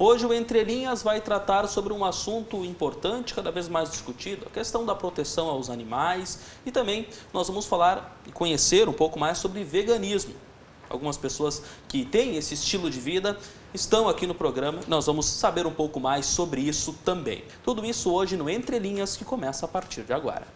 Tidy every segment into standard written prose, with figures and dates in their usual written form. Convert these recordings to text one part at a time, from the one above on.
Hoje o Entre Linhas vai tratar sobre um assunto importante, cada vez mais discutido, a questão da proteção aos animais, e também nós vamos falar e conhecer um pouco mais sobre veganismo. Algumas pessoas que têm esse estilo de vida estão aqui no programa, nós vamos saber um pouco mais sobre isso também. Tudo isso hoje no Entre Linhas, que começa a partir de agora.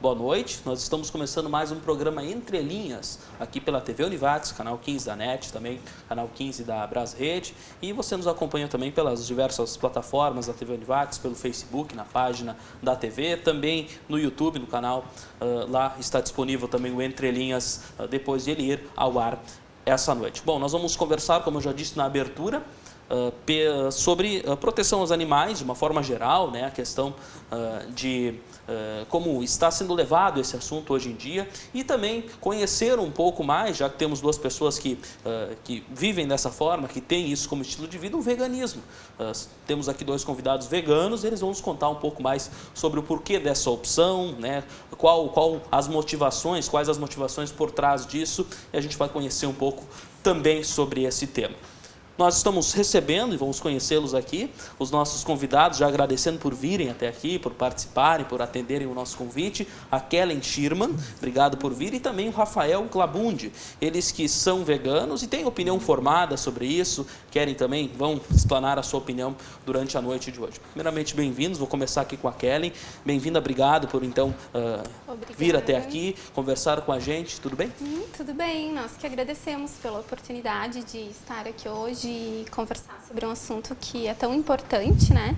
Boa noite, nós estamos começando mais um programa Entre Linhas, aqui pela TV Univates, canal 15 da NET, também canal 15 da Brasrede, e você nos acompanha também pelas diversas plataformas da TV Univates, pelo Facebook, na página da TV, também no YouTube, no canal, lá está disponível também o Entre Linhas, depois de ele ir ao ar essa noite. Bom, nós vamos conversar, como eu já disse na abertura, sobre proteção aos animais, de uma forma geral, né, a questão de como está sendo levado esse assunto hoje em dia, e também conhecer um pouco mais, já que temos duas pessoas que vivem dessa forma, que têm isso como estilo de vida, o veganismo. Temos aqui dois convidados veganos, eles vão nos contar um pouco mais sobre o porquê dessa opção, né, quais as motivações por trás disso, e a gente vai conhecer um pouco também sobre esse tema. Nós estamos recebendo, e vamos conhecê-los aqui, os nossos convidados, já agradecendo por virem até aqui, por participarem, por atenderem o nosso convite, a Kellen Schirman, obrigado por vir, e também o Rafael Glabundi, eles que são veganos e têm opinião formada sobre isso, vão explanar a sua opinião durante a noite de hoje. Primeiramente, bem-vindos, vou começar aqui com a Kellen. Bem-vinda, obrigado por então vir até aqui, conversar com a gente, tudo bem? Tudo bem, nós que agradecemos pela oportunidade de estar aqui hoje e conversar sobre um assunto que é tão importante, né?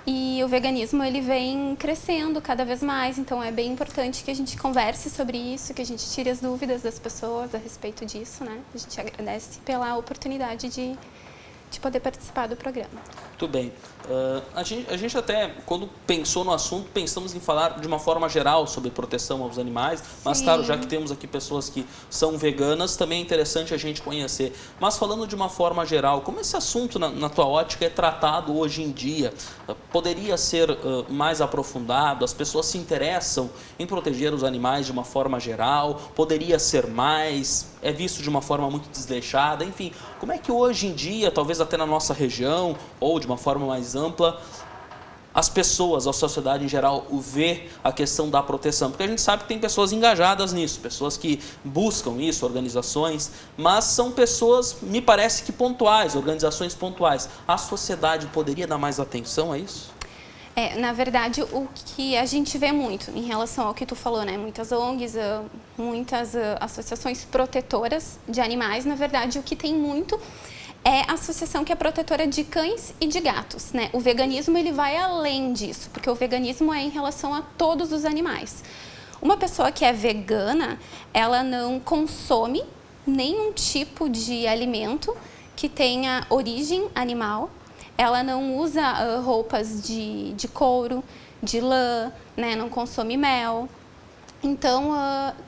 E o veganismo, ele vem crescendo cada vez mais, então é bem importante que a gente converse sobre isso, que a gente tire as dúvidas das pessoas a respeito disso, né? A gente agradece pela oportunidade de poder participar do programa. Tudo bem. A gente até, quando pensou no assunto, pensamos em falar de uma forma geral sobre proteção aos animais, mas claro, já que temos aqui pessoas que são veganas, também é interessante a gente conhecer. Mas falando de uma forma geral, como esse assunto, na tua ótica, é tratado hoje em dia? Poderia ser mais aprofundado? As pessoas se interessam em proteger os animais de uma forma geral? Poderia ser mais? É visto de uma forma muito desleixada? Enfim, como é que hoje em dia, talvez até na nossa região, ou de uma forma mais ampla, as pessoas, a sociedade em geral, vê a questão da proteção? Porque a gente sabe que tem pessoas engajadas nisso, pessoas que buscam isso, organizações, mas são pessoas, me parece que pontuais, organizações pontuais. A sociedade poderia dar mais atenção a isso? Na verdade, o que a gente vê muito em relação ao que tu falou, né? Muitas ONGs, muitas associações protetoras de animais, na verdade, o que tem muito é a associação que é protetora de cães e de gatos, né? O veganismo, ele vai além disso, porque o veganismo é em relação a todos os animais. Uma pessoa que é vegana, ela não consome nenhum tipo de alimento que tenha origem animal. Ela não usa roupas de couro, de lã, né? Não consome mel. Então,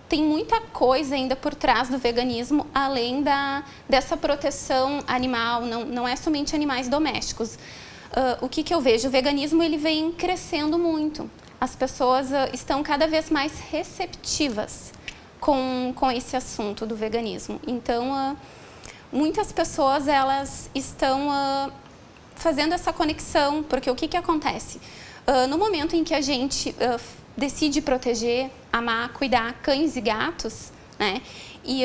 tem muita coisa ainda por trás do veganismo, além dessa proteção animal, não é somente animais domésticos. O que eu vejo? O veganismo, ele vem crescendo muito. As pessoas estão cada vez mais receptivas com esse assunto do veganismo. Então, muitas pessoas, elas estão fazendo essa conexão, porque o que acontece? No momento em que a gente decide proteger, amar, cuidar cães e gatos, né, e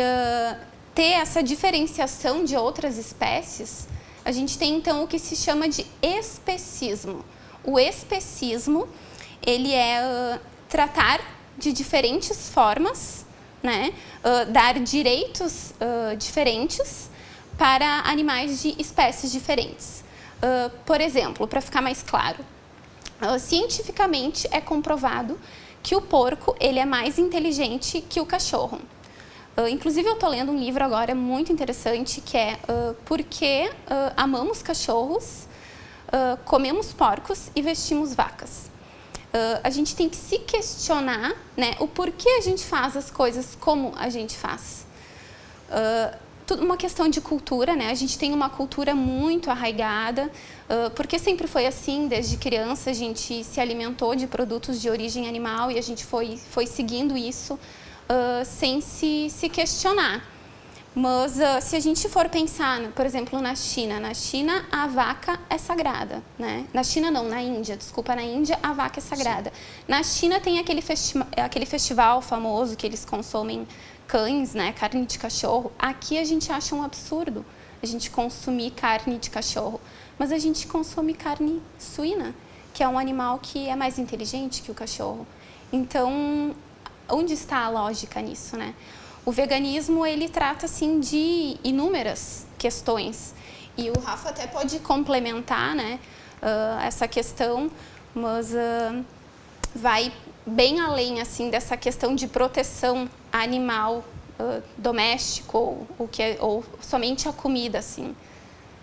ter essa diferenciação de outras espécies, a gente tem então o que se chama de especismo. O especismo, ele é tratar de diferentes formas, né, dar direitos diferentes para animais de espécies diferentes. Por exemplo, para ficar mais claro, cientificamente é comprovado que o porco, ele é mais inteligente que o cachorro. Inclusive, eu estou lendo um livro agora muito interessante, que é Por que amamos cachorros, comemos porcos e vestimos vacas. A gente tem que se questionar, né, o porquê a gente faz as coisas como a gente faz. tudo uma questão de cultura, né? A gente tem uma cultura muito arraigada, porque sempre foi assim, desde criança a gente se alimentou de produtos de origem animal e a gente foi seguindo isso sem se questionar. Mas se a gente for pensar, por exemplo, na China a vaca é sagrada, né? Na China não, na Índia, desculpa, na Índia a vaca é sagrada. Sim. Na China tem aquele festival famoso que eles consomem cães, né? Carne de cachorro. Aqui a gente acha um absurdo a gente consumir carne de cachorro, mas a gente consome carne suína, que é um animal que é mais inteligente que o cachorro. Então, onde está a lógica nisso, né? O veganismo, ele trata, assim, de inúmeras questões. E o Rafa até pode complementar, né, essa questão, mas vai bem além, assim, dessa questão de proteção animal doméstico ou somente a comida, assim.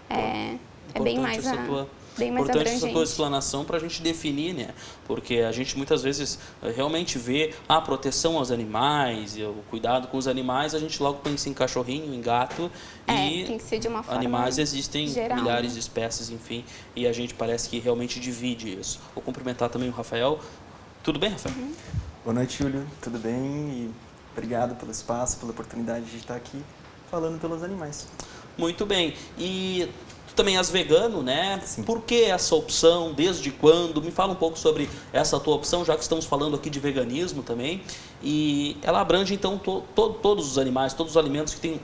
É bem mais importante essa tua explanação para a gente definir, né? Porque a gente muitas vezes realmente vê a proteção aos animais e o cuidado com os animais, a gente logo pensa em cachorrinho, em gato e tem que ser de uma forma animais existem geral, milhares né? de espécies, enfim, e a gente parece que realmente divide isso. Vou cumprimentar também o Rafael. Tudo bem, Rafael? Uhum. Boa noite, Júlio. Tudo bem? E obrigado pelo espaço, pela oportunidade de estar aqui falando pelos animais. Muito bem. E também és vegano, né? Sim. Por que essa opção? Desde quando? Me fala um pouco sobre essa tua opção, já que estamos falando aqui de veganismo também. E ela abrange, então, todos os animais, todos os alimentos que têm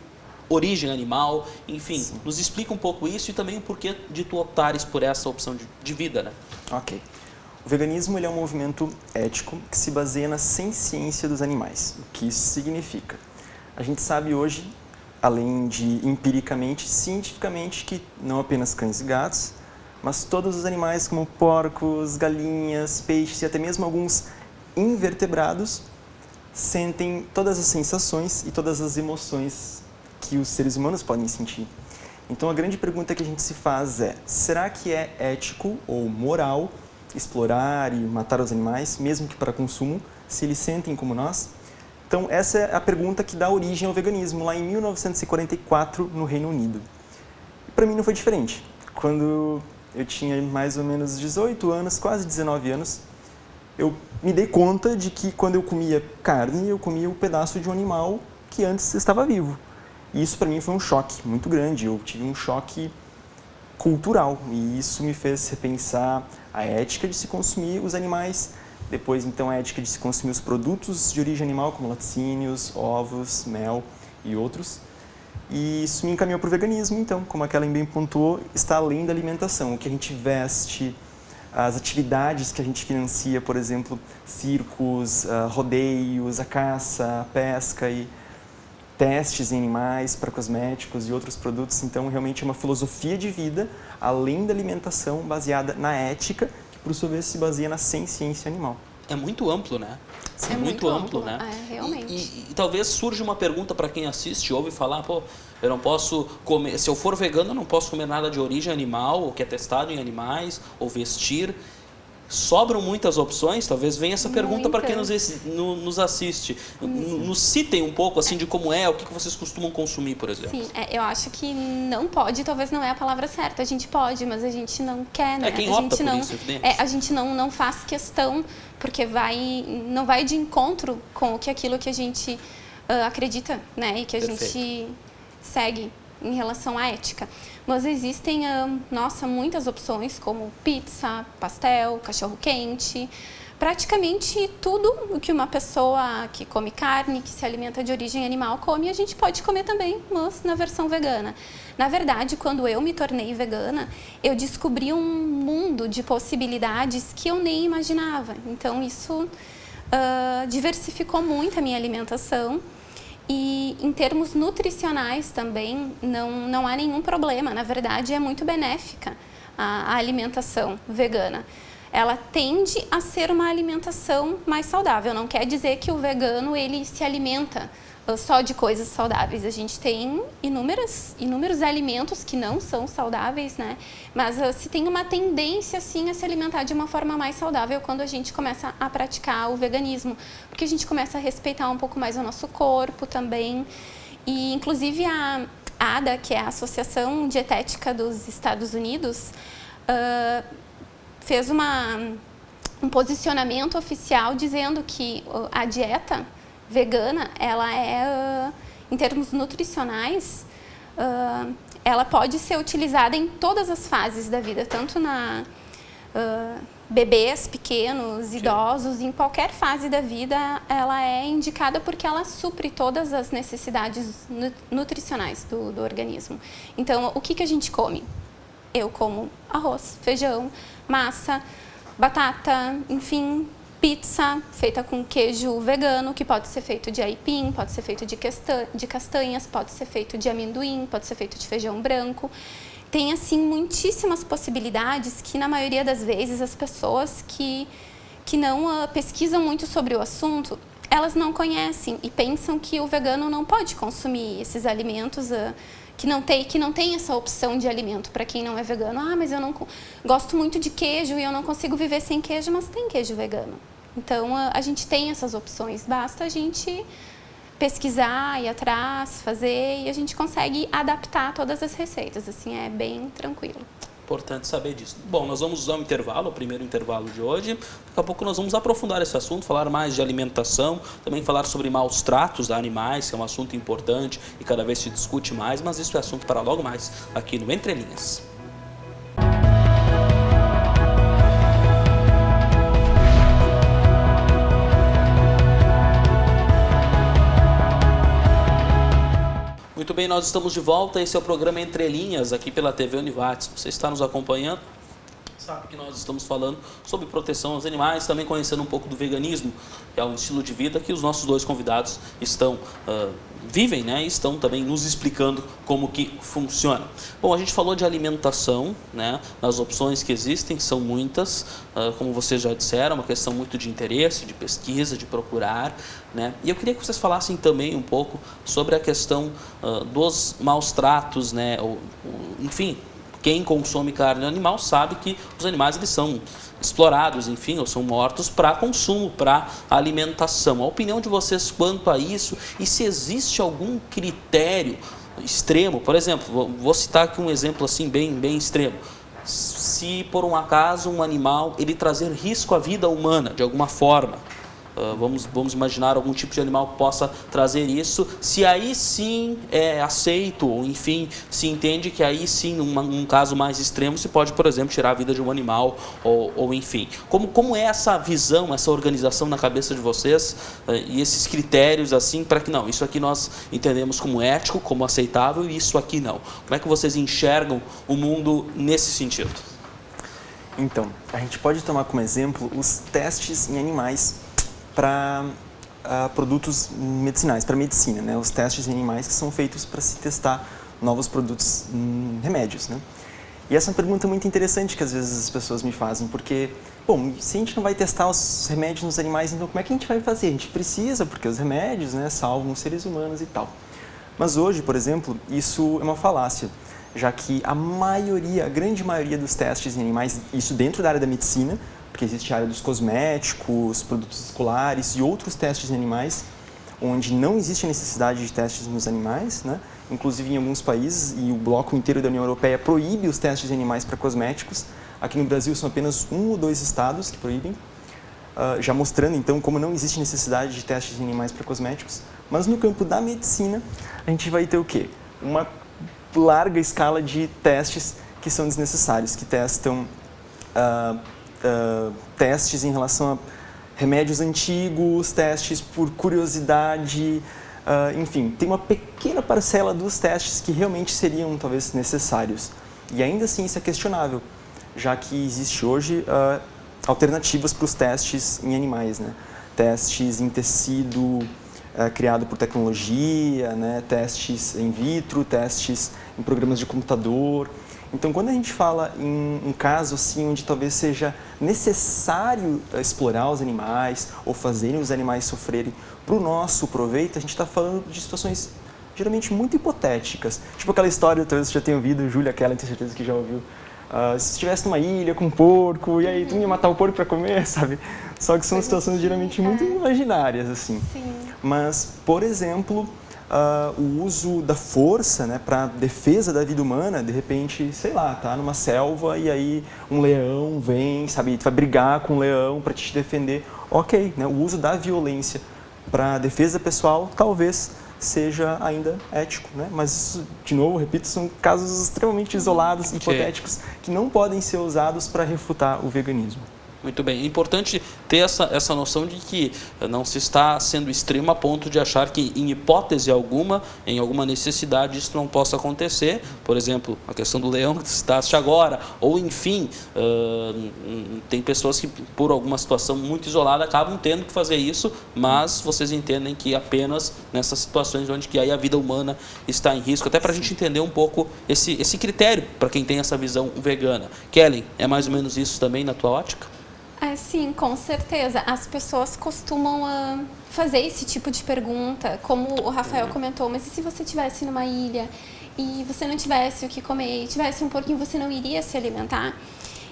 origem animal. Enfim, sim, nos explica um pouco isso e também o porquê de tu optares por essa opção de vida, né? Ok. O veganismo ele é um movimento ético que se baseia na ciência dos animais. O que isso significa? A gente sabe hoje, além de empiricamente, cientificamente, que não apenas cães e gatos, mas todos os animais como porcos, galinhas, peixes e até mesmo alguns invertebrados sentem todas as sensações e todas as emoções que os seres humanos podem sentir. Então a grande pergunta que a gente se faz é, será que é ético ou moral explorar e matar os animais, mesmo que para consumo, se eles sentem como nós? Então, essa é a pergunta que dá origem ao veganismo, lá em 1944, no Reino Unido. E para mim não foi diferente. Quando eu tinha mais ou menos 18 anos, quase 19 anos, eu me dei conta de que quando eu comia carne, eu comia um pedaço de um animal que antes estava vivo. E isso para mim foi um choque muito grande, eu tive um choque cultural. E isso me fez repensar a ética de se consumir os animais. Depois, então, a ética de se consumir os produtos de origem animal, como laticínios, ovos, mel e outros. E isso me encaminhou para o veganismo, então, como a Kellen bem pontuou, está além da alimentação. O que a gente veste, as atividades que a gente financia, por exemplo, circos, rodeios, a caça, a pesca e testes em animais para cosméticos e outros produtos. Então, realmente é uma filosofia de vida, além da alimentação, baseada na ética, por sua vez se baseia na ciência animal. É muito amplo, né? Sim, é muito amplo, né? Realmente. E talvez surja uma pergunta para quem assiste, ouve falar, pô, eu não posso comer, se eu for vegano, eu não posso comer nada de origem animal, ou que é testado em animais, ou vestir. Sobram muitas opções, talvez venha essa pergunta para quem nos assiste. Nos citem um pouco assim de como é, o que vocês costumam consumir, por exemplo. Sim, eu acho que não pode, talvez não é a palavra certa. A gente pode, mas a gente não quer, né? Quem opta por isso, a gente não faz questão, porque não vai de encontro com aquilo que a gente acredita, né? E que a gente segue em relação à ética. Mas existem, muitas opções, como pizza, pastel, cachorro-quente. Praticamente tudo o que uma pessoa que come carne, que se alimenta de origem animal, come, a gente pode comer também, mas na versão vegana. Na verdade, quando eu me tornei vegana, eu descobri um mundo de possibilidades que eu nem imaginava. Então, isso diversificou muito a minha alimentação. E em termos nutricionais também não há nenhum problema. Na verdade, é muito benéfica a alimentação vegana. Ela tende a ser uma alimentação mais saudável. Não quer dizer que o vegano ele se alimenta só de coisas saudáveis. A gente tem inúmeros alimentos que não são saudáveis, né? Mas se tem uma tendência, sim, a se alimentar de uma forma mais saudável quando a gente começa a praticar o veganismo. Porque a gente começa a respeitar um pouco mais o nosso corpo também. E, inclusive, ADA, que é a Associação Dietética dos Estados Unidos, fez um posicionamento oficial dizendo que a dieta vegana, ela é, em termos nutricionais, ela pode ser utilizada em todas as fases da vida, tanto na bebês pequenos, idosos, em qualquer fase da vida, ela é indicada porque ela supre todas as necessidades nutricionais do organismo. Então, o que a gente come? Eu como arroz, feijão, massa, batata, enfim, pizza feita com queijo vegano, que pode ser feito de aipim, pode ser feito de castanhas, pode ser feito de amendoim, pode ser feito de feijão branco. Tem, assim, muitíssimas possibilidades que, na maioria das vezes, as pessoas que não pesquisam muito sobre o assunto, elas não conhecem e pensam que o vegano não pode consumir esses alimentos, que não tem essa opção de alimento para quem não é vegano. Ah, mas eu não gosto muito de queijo e eu não consigo viver sem queijo, mas tem queijo vegano. Então, a gente tem essas opções, basta a gente pesquisar, ir atrás, fazer, e a gente consegue adaptar todas as receitas, assim, é bem tranquilo. Importante saber disso. Bom, nós vamos usar um intervalo, o primeiro intervalo de hoje. Daqui a pouco nós vamos aprofundar esse assunto, falar mais de alimentação, também falar sobre maus tratos a animais, que é um assunto importante e cada vez se discute mais, mas isso é assunto para logo mais aqui no Entre Linhas. Muito bem, nós estamos de volta. Esse é o programa Entre Linhas, aqui pela TV Univates. Você está nos acompanhando, sabe que nós estamos falando sobre proteção aos animais, também conhecendo um pouco do veganismo, que é um estilo de vida que os nossos dois convidados vivem, né? E estão também nos explicando como que funciona. Bom, a gente falou de alimentação, né? As opções que existem são muitas, como vocês já disseram, uma questão muito de interesse, de pesquisa, de procurar, né? E eu queria que vocês falassem também um pouco sobre a questão dos maus tratos, né? Enfim, quem consome carne animal sabe que os animais eles são explorados, enfim, ou são mortos para consumo, para alimentação. A opinião de vocês quanto a isso e se existe algum critério extremo, por exemplo, vou citar aqui um exemplo assim bem extremo. Se por um acaso um animal ele trazer risco à vida humana de alguma forma, vamos imaginar algum tipo de animal que possa trazer isso, se aí sim é aceito, ou enfim, se entende que aí sim, num caso mais extremo, se pode, por exemplo, tirar a vida de um animal, ou enfim. Como é essa visão, essa organização na cabeça de vocês, e esses critérios assim, para que não, isso aqui nós entendemos como ético, como aceitável, e isso aqui não. Como é que vocês enxergam o mundo nesse sentido? Então, a gente pode tomar como exemplo os testes em animais para produtos medicinais, para medicina, né? Os testes em animais que são feitos para se testar novos produtos, remédios, né? E essa é uma pergunta muito interessante que às vezes as pessoas me fazem, porque, bom, se a gente não vai testar os remédios nos animais, então como é que a gente vai fazer? A gente precisa, porque os remédios, né, salvam os seres humanos e tal. Mas hoje, por exemplo, isso é uma falácia, já que a grande maioria dos testes em animais, isso dentro da área da medicina, porque existe a área dos cosméticos, produtos escolares e outros testes em animais, onde não existe a necessidade de testes nos animais, né? Inclusive em alguns países, e o bloco inteiro da União Europeia proíbe os testes em animais para cosméticos. Aqui no Brasil são apenas 1 ou 2 estados que proíbem, já mostrando então como não existe necessidade de testes em animais para cosméticos. Mas no campo da medicina, a gente vai ter o quê? Uma larga escala de testes que são desnecessários, que testam testes em relação a remédios antigos, testes por curiosidade, enfim, tem uma pequena parcela dos testes que realmente seriam talvez necessários. E ainda assim isso é questionável, já que existe hoje alternativas para os testes em animais, né? Testes em tecido criado por tecnologia, né? Testes in vitro, testes em programas de computador. Então, quando a gente fala em um caso assim, onde talvez seja necessário explorar os animais ou fazerem os animais sofrerem para o nosso proveito, a gente está falando de situações geralmente muito hipotéticas. Tipo aquela história, talvez você já tenha ouvido, Júlia Keller, tenho certeza que já ouviu. Se estivesse numa ilha com um porco, e aí tu ia matar o porco para comer, sabe? Só que são situações geralmente muito imaginárias, assim. Sim. Mas, por exemplo, o uso da força, né, para defesa da vida humana, de repente, sei lá, tá numa selva e aí um leão vem, sabe, tu vai brigar com um leão para te defender. Ok, né, o uso da violência para defesa pessoal talvez seja ainda ético, né? Mas isso, de novo, repito, são casos extremamente isolados, hipotéticos, que não podem ser usados para refutar o veganismo. Muito bem. É importante ter essa noção de que não se está sendo extremo a ponto de achar que, em hipótese alguma, em alguma necessidade, isso não possa acontecer. Por exemplo, a questão do leão que citaste agora, ou enfim, tem pessoas que, por alguma situação muito isolada, acabam tendo que fazer isso, mas vocês entendem que apenas nessas situações onde que aí a vida humana está em risco, até para a gente entender um pouco esse critério para quem tem essa visão vegana. Kellen, é mais ou menos isso também na tua ótica? Sim, com certeza. As pessoas costumam fazer esse tipo de pergunta, como o Rafael comentou, mas e se você estivesse numa ilha e você não tivesse o que comer, e tivesse um porquinho, você não iria se alimentar?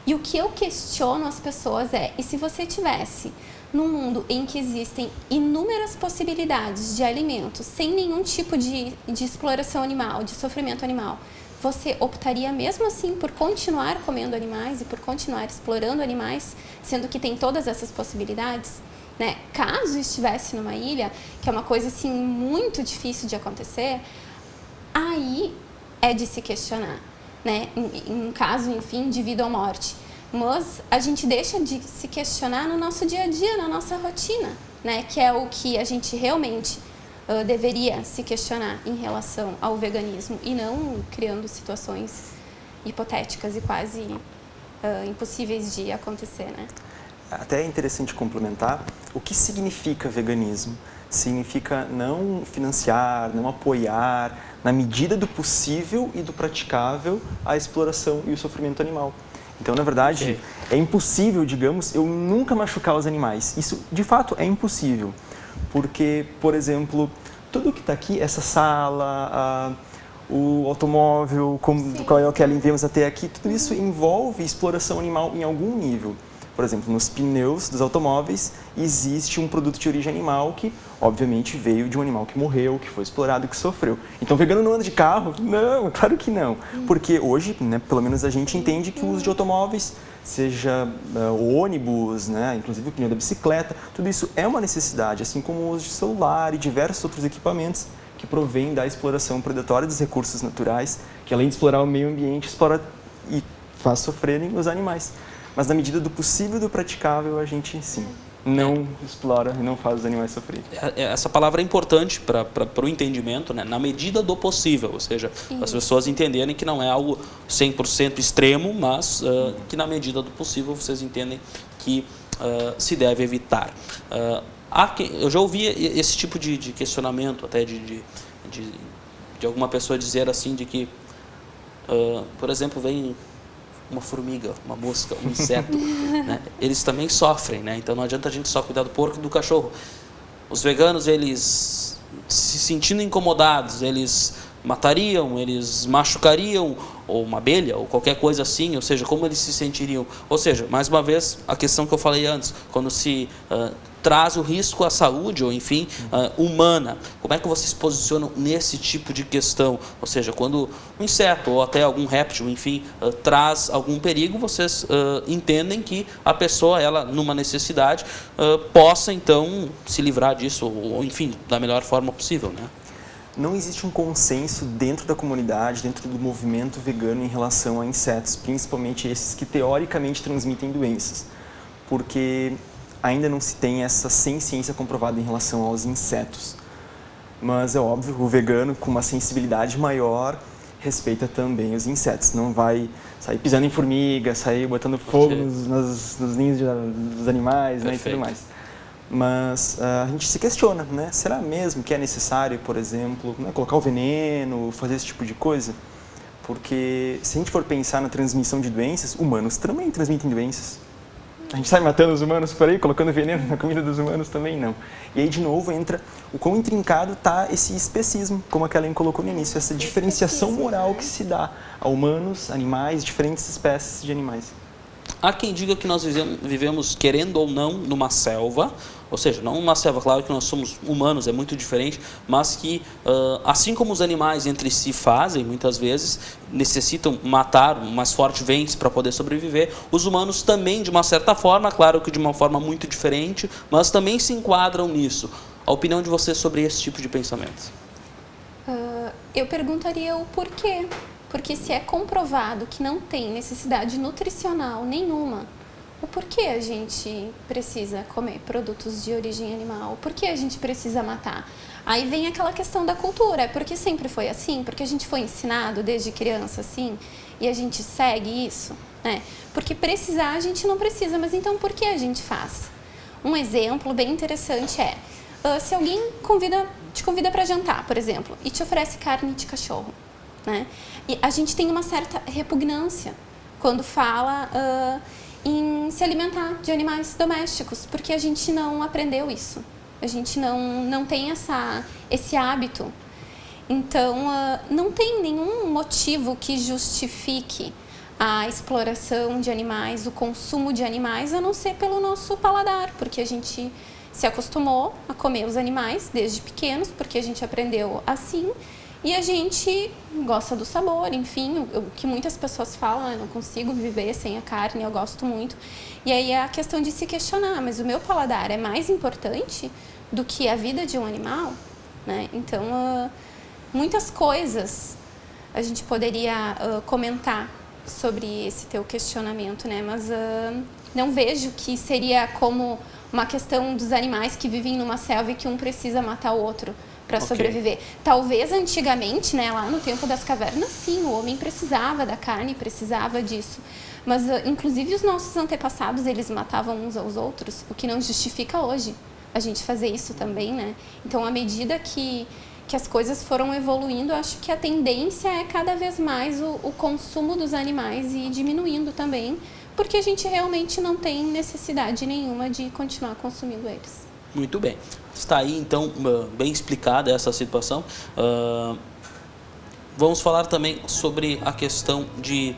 E o que eu questiono as pessoas e se você tivesse num mundo em que existem inúmeras possibilidades de alimentos, sem nenhum tipo de exploração animal, de sofrimento animal, você optaria mesmo assim por continuar comendo animais e por continuar explorando animais, sendo que tem todas essas possibilidades? Né? Caso estivesse numa ilha, que é uma coisa assim muito difícil de acontecer, aí é de se questionar, né? Em caso, enfim, de vida ou morte. Mas a gente deixa de se questionar no nosso dia a dia, na nossa rotina, né? Que é o que a gente realmente deveria se questionar em relação ao veganismo e não criando situações hipotéticas e quase impossíveis de acontecer, né? Até é interessante complementar, o que significa veganismo? Significa não financiar, não apoiar, na medida do possível e do praticável, a exploração e o sofrimento animal. Então, na verdade, é impossível, digamos, eu nunca machucar os animais. Isso, de fato, é impossível. Porque, por exemplo, tudo que está aqui, essa sala, o automóvel, do qual eu quero enviamos até aqui, tudo isso envolve exploração animal em algum nível. Por exemplo, nos pneus dos automóveis existe um produto de origem animal que, obviamente, veio de um animal que morreu, que foi explorado, que sofreu. Então, vegano não anda de carro? Não, claro que não. Porque hoje, né, pelo menos a gente entende que o uso de automóveis, seja ônibus, né, inclusive o pneu da bicicleta, tudo isso é uma necessidade, assim como o uso de celular e diversos outros equipamentos que provêm da exploração predatória dos recursos naturais, que além de explorar o meio ambiente, explora e faz sofrerem os animais. Mas na medida do possível e do praticável, a gente, sim, não explora e não faz os animais sofrerem. Essa palavra é importante para o entendimento, né? Na medida do possível, ou seja, as pessoas entenderem que não é algo 100% extremo, mas que na medida do possível vocês entendem que se deve evitar. Eu já ouvi esse tipo de questionamento, até de alguma pessoa dizer assim, de que, por exemplo, vem uma formiga, uma mosca, um inseto, né? Eles também sofrem, né? Então não adianta a gente só cuidar do porco e do cachorro. Os veganos, eles se sentindo incomodados, eles matariam, eles machucariam, ou uma abelha, ou qualquer coisa assim, ou seja, como eles se sentiriam? Ou seja, mais uma vez, a questão que eu falei antes, quando se traz o risco à saúde, ou enfim, humana, como é que vocês se posicionam nesse tipo de questão? Ou seja, quando um inseto, ou até algum réptil, enfim, traz algum perigo, vocês entendem que a pessoa, ela, numa necessidade, possa, então, se livrar disso, ou enfim, da melhor forma possível, né? Não existe um consenso dentro da comunidade, dentro do movimento vegano em relação a insetos, principalmente esses que teoricamente transmitem doenças, porque ainda não se tem essa ciência comprovada em relação aos insetos. Mas é óbvio, o vegano com uma sensibilidade maior respeita também os insetos, não vai sair pisando em formiga, sair botando fogo nos ninhos dos animais, né, e tudo mais. Mas a gente se questiona, né? Será mesmo que é necessário, por exemplo, né, colocar o veneno, fazer esse tipo de coisa? Porque se a gente for pensar na transmissão de doenças, humanos também transmitem doenças. A gente sai matando os humanos por aí, colocando veneno na comida dos humanos também não. E aí, de novo, entra o quão intrincado está esse especismo, como a Kellen colocou no início, essa diferenciação moral que se dá a humanos, animais, diferentes espécies de animais. há quem diga que nós vivemos, querendo ou não, numa selva, ou seja, não uma selva, claro que nós somos humanos, é muito diferente, mas que, assim como os animais entre si fazem, muitas vezes, necessitam matar, o mais forte vence para poder sobreviver, os humanos também, de uma certa forma, claro que de uma forma muito diferente, mas também se enquadram nisso. A opinião de você sobre esse tipo de pensamento? Eu perguntaria o porquê. Porque se é comprovado que não tem necessidade nutricional nenhuma, o porquê a gente precisa comer produtos de origem animal? Por que a gente precisa matar? Aí vem aquela questão da cultura, porque sempre foi assim, porque a gente foi ensinado desde criança assim, e a gente segue isso, né? Porque precisar a gente não precisa, mas então por que a gente faz? Um exemplo bem interessante é, se alguém te convida para jantar, por exemplo, e te oferece carne de cachorro, né? E a gente tem uma certa repugnância quando fala em se alimentar de animais domésticos, porque a gente não aprendeu isso, a gente não tem esse hábito. Então, não tem nenhum motivo que justifique a exploração de animais, o consumo de animais, a não ser pelo nosso paladar, porque a gente se acostumou a comer os animais desde pequenos, porque a gente aprendeu assim. E a gente gosta do sabor, enfim, o que muitas pessoas falam, eu não consigo viver sem a carne, eu gosto muito. E aí é a questão de se questionar, mas o meu paladar é mais importante do que a vida de um animal, né? Então, muitas coisas a gente poderia comentar sobre esse teu questionamento, né? Mas não vejo que seria como uma questão dos animais que vivem numa selva e que um precisa matar o outro para sobreviver. Talvez antigamente, né, lá no tempo das cavernas, sim, o homem precisava da carne, precisava disso. Mas, inclusive, os nossos antepassados, eles matavam uns aos outros, o que não justifica hoje a gente fazer isso também, né? Então, à medida que as coisas foram evoluindo, eu acho que a tendência é cada vez mais o consumo dos animais e diminuindo também, porque a gente realmente não tem necessidade nenhuma de continuar consumindo eles. Muito bem. Está aí, então, bem explicada essa situação. Vamos falar também sobre a questão de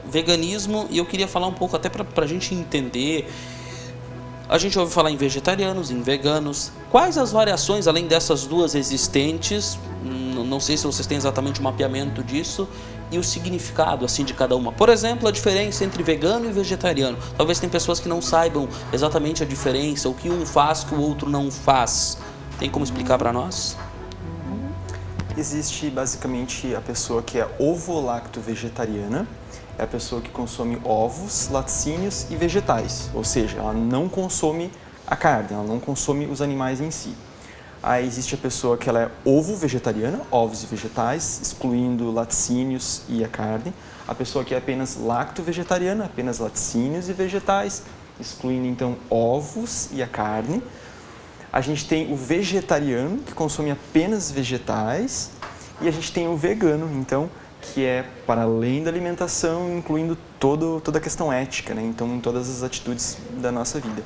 veganismo, e eu queria falar um pouco até para a gente entender. A gente ouve falar em vegetarianos, em veganos. Quais as variações, além dessas duas existentes? Não sei se vocês têm exatamente um mapeamento disso. E o significado assim de cada uma. Por exemplo, a diferença entre vegano e vegetariano. Talvez tem pessoas que não saibam exatamente a diferença, o que um faz que o outro não faz. Tem como explicar para nós? Existe basicamente a pessoa que é ovo-lacto-vegetariana, é a pessoa que consome ovos, laticínios e vegetais, ou seja, ela não consome a carne, ela não consome os animais em si. Aí existe a pessoa que ela é ovo-vegetariana, ovos e vegetais, excluindo laticínios e a carne. A pessoa que é apenas lacto-vegetariana, apenas laticínios e vegetais, excluindo então ovos e a carne. A gente tem o vegetariano, que consome apenas vegetais. E a gente tem o vegano, então, que é para além da alimentação, incluindo toda a questão ética, né? Então, em todas as atitudes da nossa vida.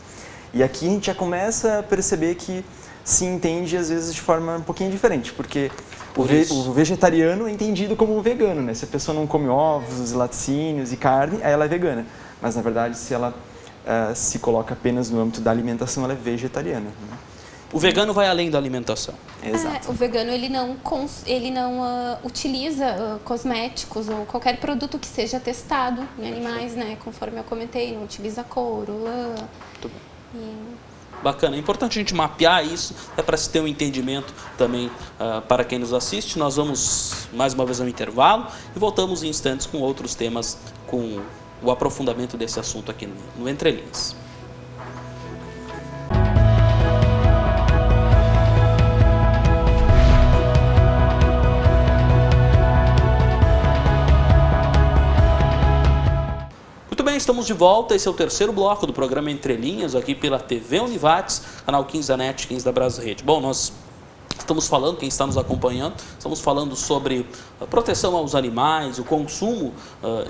E aqui a gente já começa a perceber que se entende, às vezes, de forma um pouquinho diferente, porque o vegetariano é entendido como vegano, né? Se a pessoa não come ovos, laticínios e carne, aí ela é vegana. Mas, na verdade, se ela se coloca apenas no âmbito da alimentação, ela é vegetariana, né? O vegano vai além da alimentação. Exato. O vegano, ele não utiliza cosméticos ou qualquer produto que seja testado em animais, né? Conforme eu comentei, não utiliza couro, lã. Muito bom. Bacana, é importante a gente mapear isso, para se ter um entendimento também para quem nos assiste. Nós vamos mais uma vez ao intervalo e voltamos em instantes com outros temas, com o aprofundamento desse assunto aqui no Entre Linhas. Estamos de volta, esse é o terceiro bloco do programa Entre Linhas, aqui pela TV Univates, canal 15 da NET, 15 da Brasrede. Bom, nós estamos falando, quem está nos acompanhando, estamos falando sobre a proteção aos animais, o consumo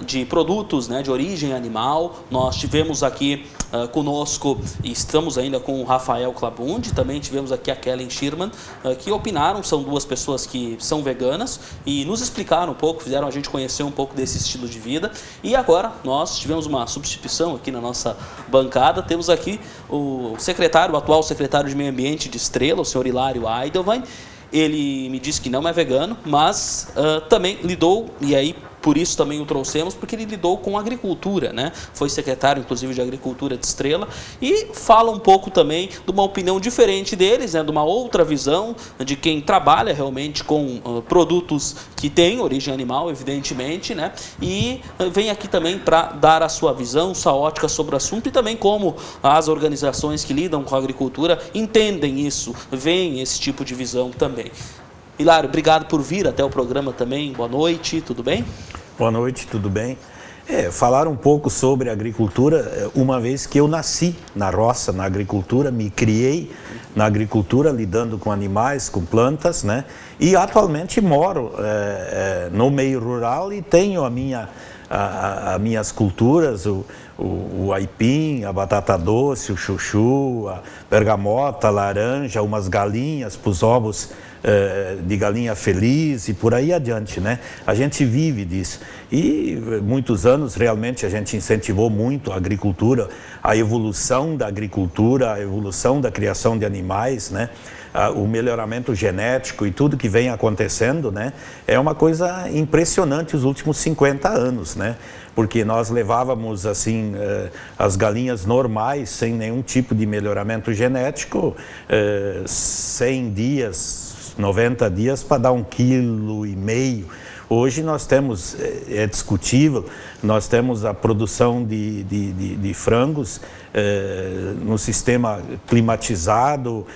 de produtos, né, de origem animal. Nós tivemos aqui conosco, e estamos ainda com o Rafael Clabundi, também tivemos aqui a Kellen Schirman, que opinaram, são duas pessoas que são veganas e nos explicaram um pouco, fizeram a gente conhecer um pouco desse estilo de vida. E agora nós tivemos uma substituição aqui na nossa bancada, temos aqui o atual secretário de Meio Ambiente de Estrela, o senhor Hilário Eidelwein. Ele me disse que não é vegano, mas também lidou, e aí por isso também o trouxemos, porque ele lidou com agricultura, né? Foi secretário, inclusive, de Agricultura de Estrela, e fala um pouco também de uma opinião diferente deles, né? De uma outra visão de quem trabalha realmente com produtos que têm origem animal, evidentemente, né? E vem aqui também para dar a sua visão, sua ótica sobre o assunto, e também como as organizações que lidam com a agricultura entendem isso, veem esse tipo de visão também. Hilário, obrigado por vir até o programa também. Boa noite, tudo bem? Boa noite, tudo bem? Falar um pouco sobre agricultura, uma vez que eu nasci na roça, na agricultura, me criei na agricultura, lidando com animais, com plantas, né? E atualmente moro no meio rural e tenho as minhas culturas, o aipim, a batata doce, o chuchu, a bergamota, a laranja, umas galinhas para os ovos de galinha feliz e por aí adiante, né? A gente vive disso. E muitos anos realmente a gente incentivou muito a agricultura, a evolução da agricultura, a evolução da criação de animais, né? O melhoramento genético e tudo que vem acontecendo, né? É uma coisa impressionante os últimos 50 anos, né? Porque nós levávamos assim as galinhas normais, sem nenhum tipo de melhoramento genético, 100 dias, 90 dias para dar 1,5 kg. Hoje nós temos, é discutível, nós temos a produção de frangos no sistema climatizado,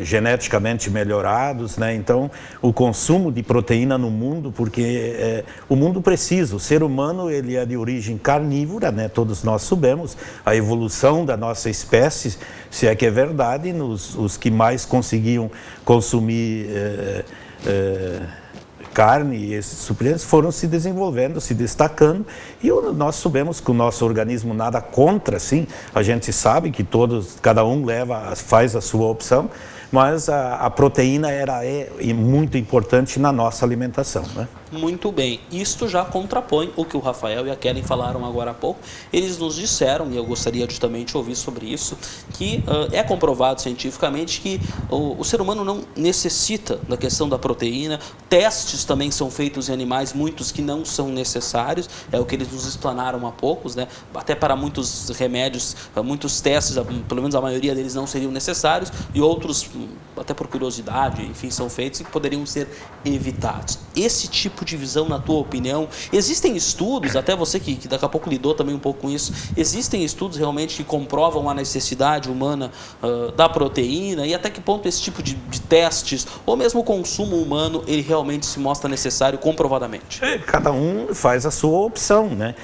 geneticamente melhorados, né? Então, o consumo de proteína no mundo, porque o mundo precisa, o ser humano ele é de origem carnívora, né? Todos nós sabemos, a evolução da nossa espécie, se é que é verdade, os que mais conseguiam consumir carne e esses suprimentos foram se desenvolvendo, se destacando, e nós sabemos que o nosso organismo nada contra, sim, a gente sabe que cada um faz a sua opção, mas a proteína é muito importante na nossa alimentação, né? Muito bem, isto já contrapõe o que o Rafael e a Kellen falaram agora há pouco. Eles nos disseram, e eu gostaria justamente de ouvir sobre isso, que é comprovado cientificamente que o ser humano não necessita da questão da proteína. Testes também são feitos em animais, muitos que não são necessários, é o que eles nos explanaram há poucos, né? Até para muitos remédios, muitos testes, pelo menos a maioria deles não seriam necessários, e outros, até por curiosidade, enfim, são feitos e que poderiam ser evitados. Esse tipo de visão, na tua opinião, existem estudos, até você que daqui a pouco lidou também um pouco com isso, existem estudos realmente que comprovam a necessidade humana da proteína, e até que ponto esse tipo de testes, ou mesmo o consumo humano, ele realmente se mostra necessário comprovadamente? Cada um faz a sua opção, né?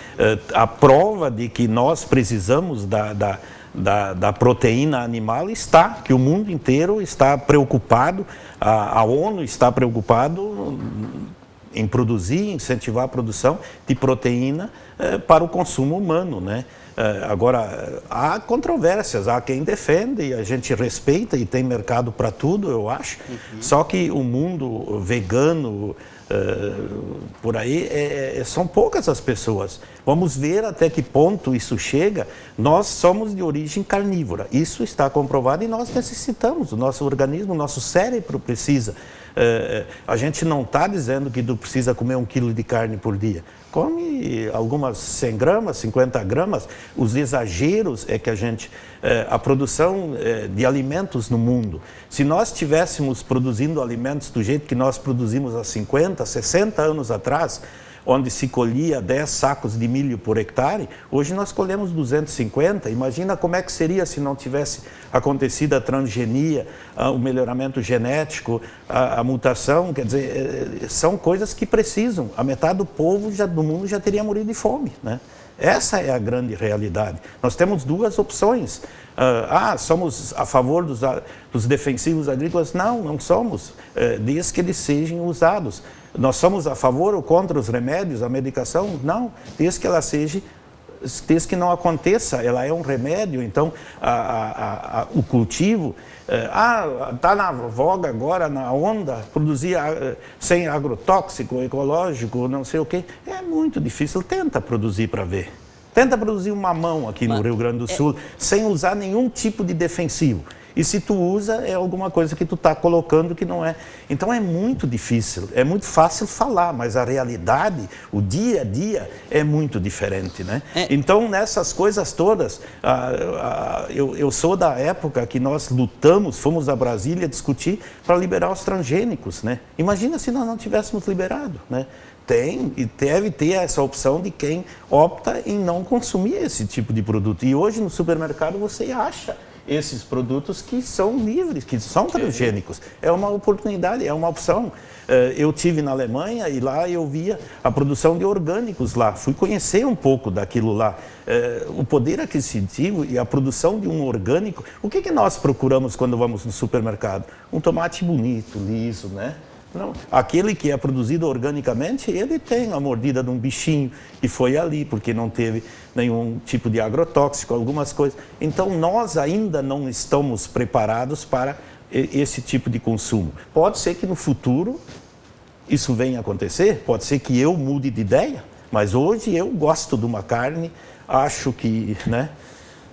A prova de que nós precisamos da proteína animal está, que o mundo inteiro está preocupado, a ONU está preocupado em produzir, incentivar a produção de proteína para o consumo humano, né? Agora, há controvérsias, há quem defende, e a gente respeita e tem mercado para tudo, eu acho. Só que o mundo vegano, por aí, são poucas as pessoas. Vamos ver até que ponto isso chega. Nós somos de origem carnívora, isso está comprovado e nós necessitamos, o nosso organismo, o nosso cérebro precisa. A gente não está dizendo que tu precisa comer 1 quilo de carne por dia. Come algumas 100 gramas, 50 gramas. Os exageros é que a produção de alimentos no mundo, se nós estivéssemos produzindo alimentos do jeito que nós produzimos há 50, 60 anos atrás, onde se colhia 10 sacos de milho por hectare, hoje nós colhemos 250. Imagina como é que seria se não tivesse acontecido a transgenia, o melhoramento genético, a mutação. Quer dizer, são coisas que precisam. A metade do povo do mundo já teria morrido de fome, né? Essa é a grande realidade. Nós temos duas opções. Somos a favor dos defensivos agrícolas? Não somos, desde que eles sejam usados. Nós somos a favor ou contra os remédios, a medicação? Não, desde que ela seja desde que não aconteça, ela é um remédio, então o cultivo, está na voga agora, na onda, produzir sem agrotóxico, ecológico, não sei o quê, é muito difícil, tenta produzir para ver. Tenta produzir um mamão aqui no Rio Grande do Sul, sem usar nenhum tipo de defensivo. E se tu usa, é alguma coisa que tu está colocando que não é. Então é muito difícil, é muito fácil falar, mas a realidade, o dia a dia, é muito diferente, né? Então nessas coisas todas, eu sou da época que nós lutamos, fomos a Brasília discutir para liberar os transgênicos, né? Imagina se nós não tivéssemos liberado, né? Tem e deve ter essa opção de quem opta em não consumir esse tipo de produto. E hoje no supermercado você acha esses produtos que são livres, que são transgênicos. É uma oportunidade, é uma opção. Eu tive na Alemanha e lá eu via a produção de orgânicos lá. Fui conhecer um pouco daquilo lá. O poder aquisitivo e a produção de um orgânico. O que nós procuramos quando vamos no supermercado? Um tomate bonito, liso, né? Não, aquele que é produzido organicamente, ele tem a mordida de um bichinho que foi ali, porque não teve nenhum tipo de agrotóxico, algumas coisas. Então, nós ainda não estamos preparados para esse tipo de consumo. Pode ser que no futuro isso venha a acontecer, pode ser que eu mude de ideia, mas hoje eu gosto de uma carne, acho que, né?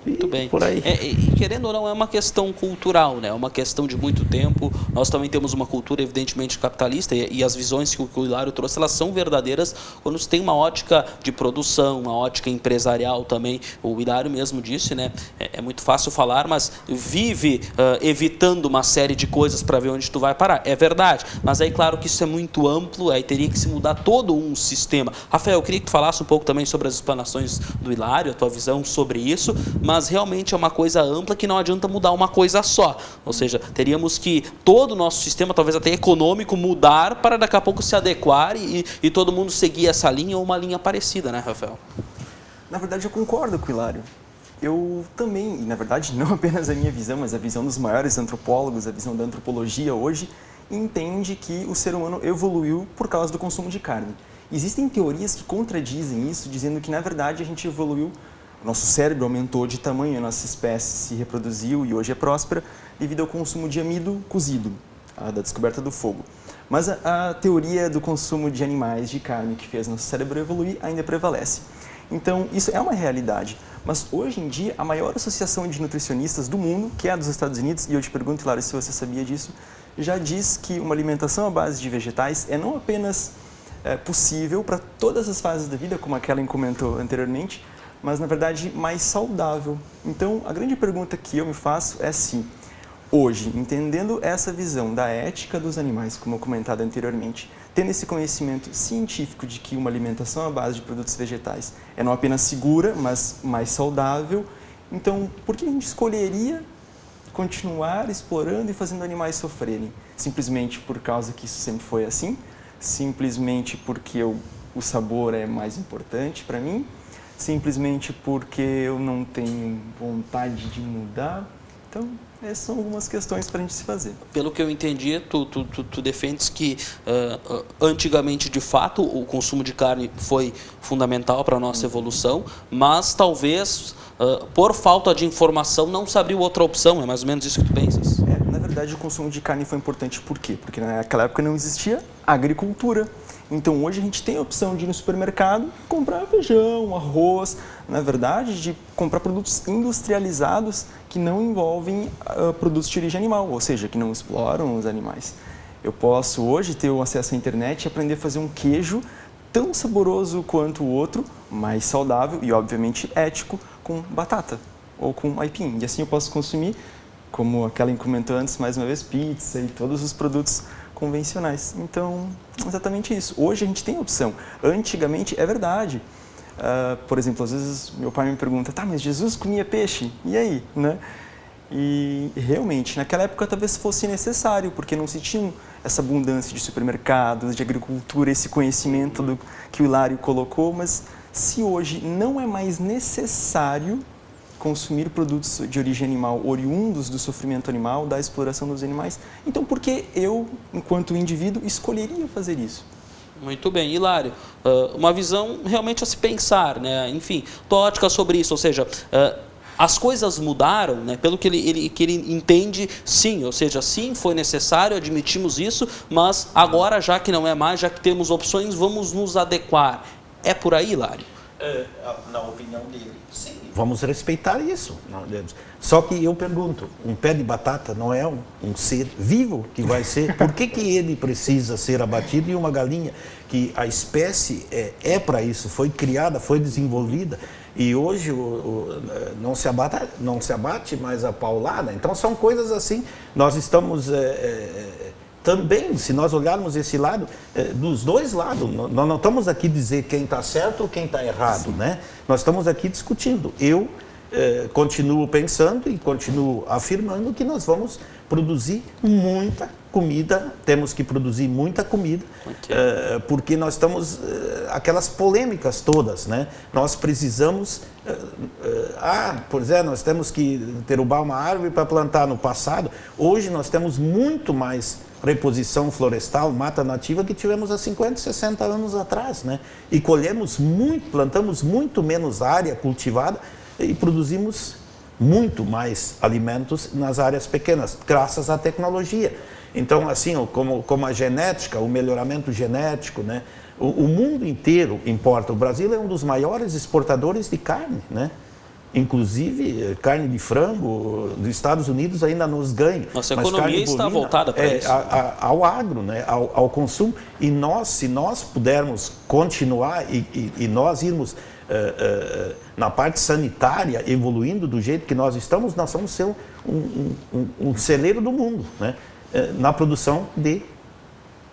Muito bem. Por aí. E querendo ou não, é uma questão cultural, né? É uma questão de muito tempo. Nós também temos uma cultura evidentemente capitalista e as visões que o Hilário trouxe, elas são verdadeiras quando você tem uma ótica de produção, uma ótica empresarial também. O Hilário mesmo disse, né? É muito fácil falar, mas vive evitando uma série de coisas para ver onde tu vai parar. É verdade, mas aí claro que isso é muito amplo, aí teria que se mudar todo um sistema. Rafael, eu queria que tu falasse um pouco também sobre as explanações do Hilário, a tua visão sobre isso, mas realmente é uma coisa ampla que não adianta mudar uma coisa só. Ou seja, teríamos que todo o nosso sistema, talvez até econômico, mudar para daqui a pouco se adequar e todo mundo seguir essa linha ou uma linha parecida, né, Rafael? Na verdade, eu concordo com o Hilário. Eu também, e na verdade não apenas a minha visão, mas a visão dos maiores antropólogos, a visão da antropologia hoje, entende que o ser humano evoluiu por causa do consumo de carne. Existem teorias que contradizem isso, dizendo que na verdade a gente evoluiu. Nosso cérebro aumentou de tamanho, a nossa espécie se reproduziu e hoje é próspera devido ao consumo de amido cozido, da descoberta do fogo. Mas a teoria do consumo de animais, de carne, que fez nosso cérebro evoluir, ainda prevalece. Então, isso é uma realidade. Mas hoje em dia, a maior associação de nutricionistas do mundo, que é a dos Estados Unidos, e eu te pergunto, Hilário, se você sabia disso, já diz que uma alimentação à base de vegetais é não apenas possível para todas as fases da vida, como a Kellen comentou anteriormente, mas, na verdade, mais saudável. Então, a grande pergunta que eu me faço é se, hoje, entendendo essa visão da ética dos animais, como eu comentado anteriormente, tendo esse conhecimento científico de que uma alimentação à base de produtos vegetais é não apenas segura, mas mais saudável, então, por que a gente escolheria continuar explorando e fazendo animais sofrerem? Simplesmente por causa que isso sempre foi assim? Simplesmente porque o sabor é mais importante para mim? Simplesmente porque eu não tenho vontade de mudar? Então, essas são algumas questões para a gente se fazer. Pelo que eu entendi, tu defendes que antigamente, de fato, o consumo de carne foi fundamental para a nossa evolução, mas talvez, por falta de informação, não se abriu outra opção. É mais ou menos isso que tu pensas? Na verdade, o consumo de carne foi importante por quê? Porque naquela época não existia agricultura. Então, hoje a gente tem a opção de ir no supermercado comprar feijão, arroz, na verdade, de comprar produtos industrializados que não envolvem produtos de origem animal, ou seja, que não exploram os animais. Eu posso hoje ter o acesso à internet e aprender a fazer um queijo tão saboroso quanto o outro, mais saudável e, obviamente, ético, com batata ou com aipim. E assim eu posso consumir, como a Kellen comentou antes, mais uma vez, pizza e todos os produtos convencionais. Então, exatamente isso. Hoje a gente tem opção. Antigamente, é verdade. Por exemplo, às vezes meu pai me pergunta, tá, mas Jesus comia peixe? E aí? Né? E realmente, naquela época talvez fosse necessário, porque não se tinha essa abundância de supermercados, de agricultura, esse conhecimento que o Hilário colocou, mas se hoje não é mais necessário consumir produtos de origem animal oriundos do sofrimento animal, da exploração dos animais, então por que eu, enquanto indivíduo, escolheria fazer isso? Muito bem. Hilário, uma visão realmente a se pensar, né? Enfim, tua ótica sobre isso, ou seja, as coisas mudaram, né? Pelo que ele entende, sim, ou seja, sim, foi necessário, admitimos isso, mas agora, já que não é mais, já que temos opções, vamos nos adequar. É por aí, Hilário? Na opinião dele, sim. Vamos respeitar isso. Só que eu pergunto, um pé de batata não é um ser vivo que vai ser? Por que ele precisa ser abatido e uma galinha que a espécie é para isso, foi criada, foi desenvolvida e hoje não se abate mais a paulada? Então são coisas assim, nós estamos... Também, se nós olharmos esse lado, dos dois lados, nós não estamos aqui dizer quem está certo ou quem está errado, né? Nós estamos aqui discutindo. Eu continuo pensando e continuo afirmando que nós vamos produzir muita comida, temos que produzir muita comida, porque nós estamos, aquelas polêmicas todas, né? Nós precisamos, pois é, nós temos que derrubar uma árvore para plantar no passado. Hoje nós temos muito mais reposição florestal, mata nativa, que tivemos há 50, 60 anos atrás, né? E colhemos muito, plantamos muito menos área cultivada e produzimos muito mais alimentos nas áreas pequenas, graças à tecnologia. Então, assim, como a genética, o melhoramento genético, né? O mundo inteiro importa. O Brasil é um dos maiores exportadores de carne, né? Inclusive, carne de frango dos Estados Unidos ainda nos ganha. Nossa economia está voltada para isso. Ao agro, né? ao consumo. E nós, se nós pudermos continuar e nós irmos na parte sanitária evoluindo do jeito que nós estamos, nós vamos ser um celeiro do mundo, né? Na produção de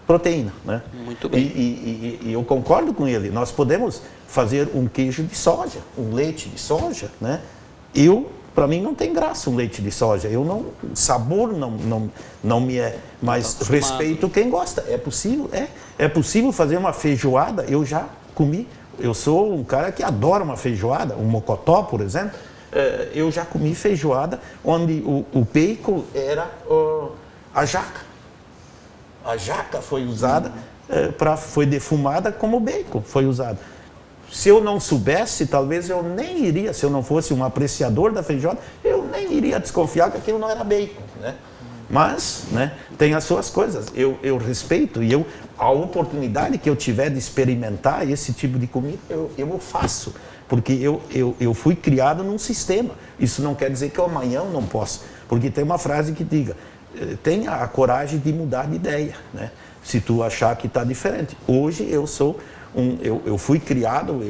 proteína, né? Muito bem. E eu concordo com ele. Nós podemos fazer um queijo de soja, um leite de soja, né? Para mim não tem graça um leite de soja. O sabor não me é, mas respeito quem gosta. É possível, é possível fazer uma feijoada. Eu já comi. Eu sou um cara que adora uma feijoada, um mocotó, por exemplo. Eu já comi feijoada onde o bacon era a jaca. A jaca foi usada, foi defumada como bacon, foi usado. Se eu não soubesse, talvez eu nem iria, se eu não fosse um apreciador da feijoada, eu nem iria desconfiar que aquilo não era bacon, né? Mas, né, tem as suas coisas. Eu respeito e a oportunidade que eu tiver de experimentar esse tipo de comida, eu faço. Porque eu fui criado num sistema. Isso não quer dizer que amanhã eu não posso. Porque tem uma frase que diga, tenha a coragem de mudar de ideia, né? Se tu achar que está diferente. Hoje eu sou eu fui criado,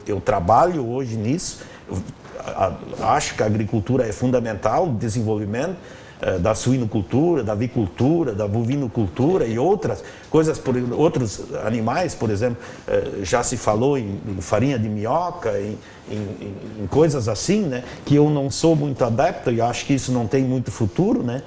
eu trabalho hoje nisso, acho que a agricultura é fundamental, o desenvolvimento da suinocultura, da avicultura, da bovinocultura e outras coisas, por outros animais, por exemplo, já se falou em farinha de minhoca, em coisas assim, né, que eu não sou muito adepto e acho que isso não tem muito futuro, né?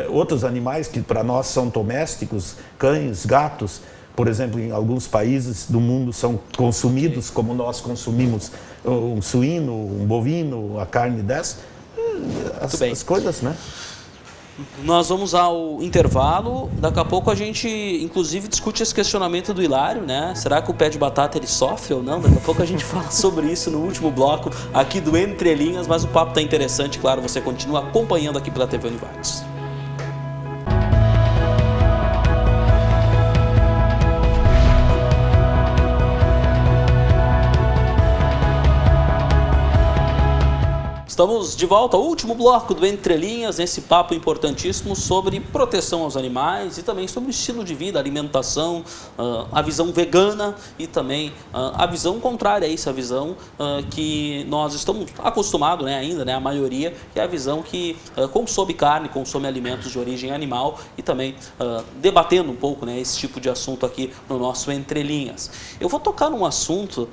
Outros animais que para nós são domésticos, cães, gatos, por exemplo, em alguns países do mundo são consumidos como nós consumimos um suíno, um bovino, a carne dessa, as coisas, né? Nós vamos ao intervalo, daqui a pouco a gente inclusive discute esse questionamento do Hilário, né? Será que o pé de batata ele sofre ou não? Daqui a pouco a gente fala sobre isso no último bloco aqui do Entre Linhas, mas o papo está interessante, claro, você continua acompanhando aqui pela TV Univates. Estamos de volta ao último bloco do Entre Linhas, nesse papo importantíssimo sobre proteção aos animais e também sobre o estilo de vida, alimentação, a visão vegana e também a visão contrária a isso, a visão que nós estamos acostumados, né, ainda, né, a maioria, que é a visão que consome carne, consome alimentos de origem animal e também debatendo um pouco, né, esse tipo de assunto aqui no nosso Entre Linhas. Eu vou tocar num assunto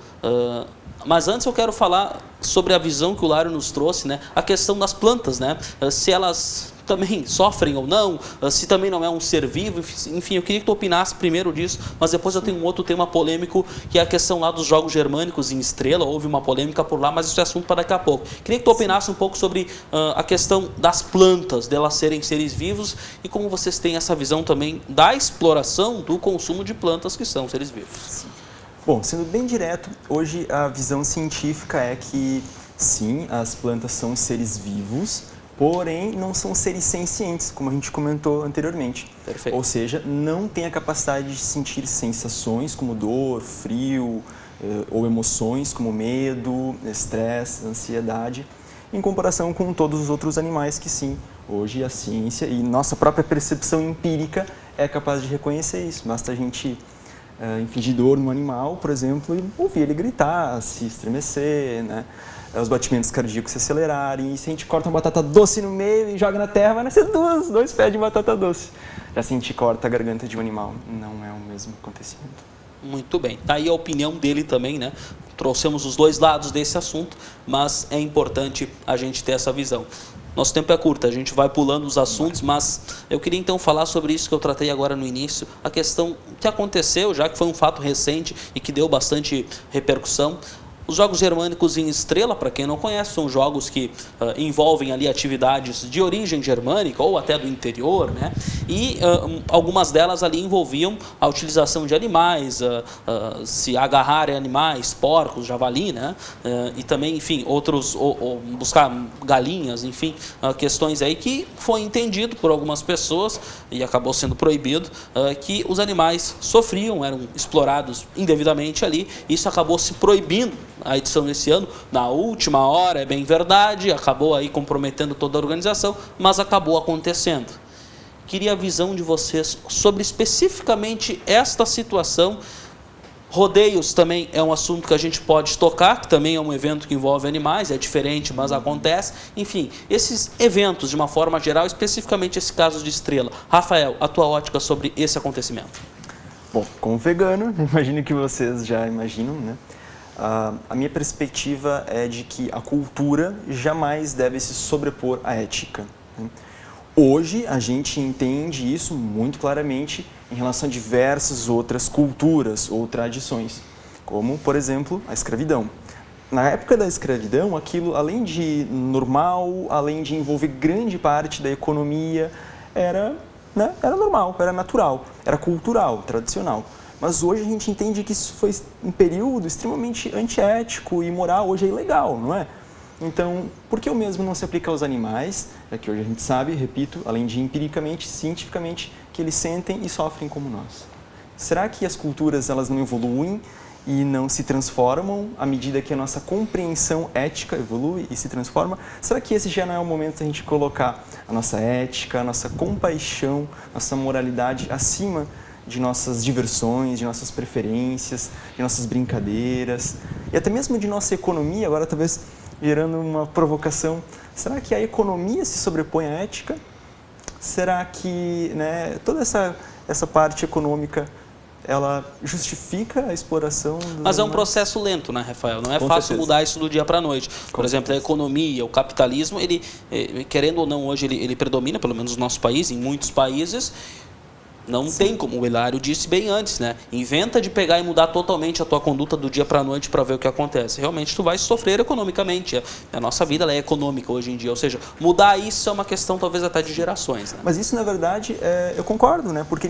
Mas antes eu quero falar sobre a visão que o Lário nos trouxe, né? A questão das plantas, né? Se elas também sofrem ou não, se também não é um ser vivo, enfim, eu queria que tu opinasse primeiro disso, mas depois eu tenho um outro tema polêmico, que é a questão lá dos jogos germânicos em Estrela, houve uma polêmica por lá, mas isso é assunto para daqui a pouco. Queria que tu opinasse um pouco sobre a questão das plantas, delas serem seres vivos, e como vocês têm essa visão também da exploração do consumo de plantas que são seres vivos. Sim. Bom, sendo bem direto, hoje a visão científica é que sim, as plantas são seres vivos, porém não são seres sencientes, como a gente comentou anteriormente. Perfeito. Ou seja, não tem a capacidade de sentir sensações como dor, frio, ou emoções como medo, estresse, ansiedade, em comparação com todos os outros animais que sim, hoje a ciência e nossa própria percepção empírica é capaz de reconhecer isso. Basta a gente infligir dor no animal, por exemplo, e ouvir ele gritar, se estremecer, né? Os batimentos cardíacos se acelerarem, e se a gente corta uma batata doce no meio e joga na terra, vai nascer dois pés de batata doce. Já se a gente corta a garganta de um animal, não é o mesmo acontecimento. Muito bem, tá aí a opinião dele também, né? Trouxemos os dois lados desse assunto, mas é importante a gente ter essa visão. Nosso tempo é curto, a gente vai pulando os assuntos, mas eu queria então falar sobre isso que eu tratei agora no início, a questão que aconteceu, já que foi um fato recente e que deu bastante repercussão. Os Jogos Germânicos em Estrela, para quem não conhece, são jogos que envolvem ali atividades de origem germânica ou até do interior, né? E algumas delas ali envolviam a utilização de animais, se agarrar em animais, porcos, javali, né? E também, enfim, outros, ou buscar galinhas, enfim, questões aí que foi entendido por algumas pessoas e acabou sendo proibido, que os animais sofriam, eram explorados indevidamente ali, e isso acabou se proibindo a edição desse ano, na última hora, é bem verdade, acabou aí comprometendo toda a organização, mas acabou acontecendo. Queria a visão de vocês sobre especificamente esta situação. Rodeios também é um assunto que a gente pode tocar, que também é um evento que envolve animais, é diferente, mas acontece. Enfim, esses eventos, de uma forma geral, especificamente esse caso de Estrela. Rafael, a tua ótica sobre esse acontecimento? Bom, como vegano, imagino que vocês já imaginam, né? A minha perspectiva é de que a cultura jamais deve se sobrepor à ética, né? Hoje a gente entende isso muito claramente em relação a diversas outras culturas ou tradições, como, por exemplo, a escravidão. Na época da escravidão, aquilo, além de normal, além de envolver grande parte da economia, era normal, era natural, era cultural, tradicional. Mas hoje a gente entende que isso foi um período extremamente antiético e moral, hoje é ilegal, não é? Então, por que o mesmo não se aplica aos animais? É que hoje a gente sabe, repito, além de empiricamente, cientificamente, que eles sentem e sofrem como nós. Será que as culturas elas não evoluem e não se transformam à medida que a nossa compreensão ética evolui e se transforma? Será que esse já não é o momento de a gente colocar a nossa ética, a nossa compaixão, nossa moralidade acima de nossas diversões, de nossas preferências, de nossas brincadeiras e até mesmo de nossa economia? Agora talvez gerando uma provocação, será que a economia se sobrepõe à ética? Será que, né, toda essa parte econômica ela justifica a exploração dos Mas é um animais? processo lento, né, Rafael? Não é Com fácil certeza. mudar isso do dia para a noite. Por exemplo, a economia, o capitalismo, ele, querendo ou não, hoje ele predomina, pelo menos no nosso país, em muitos países. Não tem, como o Hilário disse bem antes, né? Inventa de pegar e mudar totalmente a tua conduta do dia para a noite para ver o que acontece. Realmente tu vai sofrer economicamente. A nossa vida ela é econômica hoje em dia, ou seja, mudar isso é uma questão talvez até de gerações, né? Mas isso, na verdade, eu concordo, né? Porque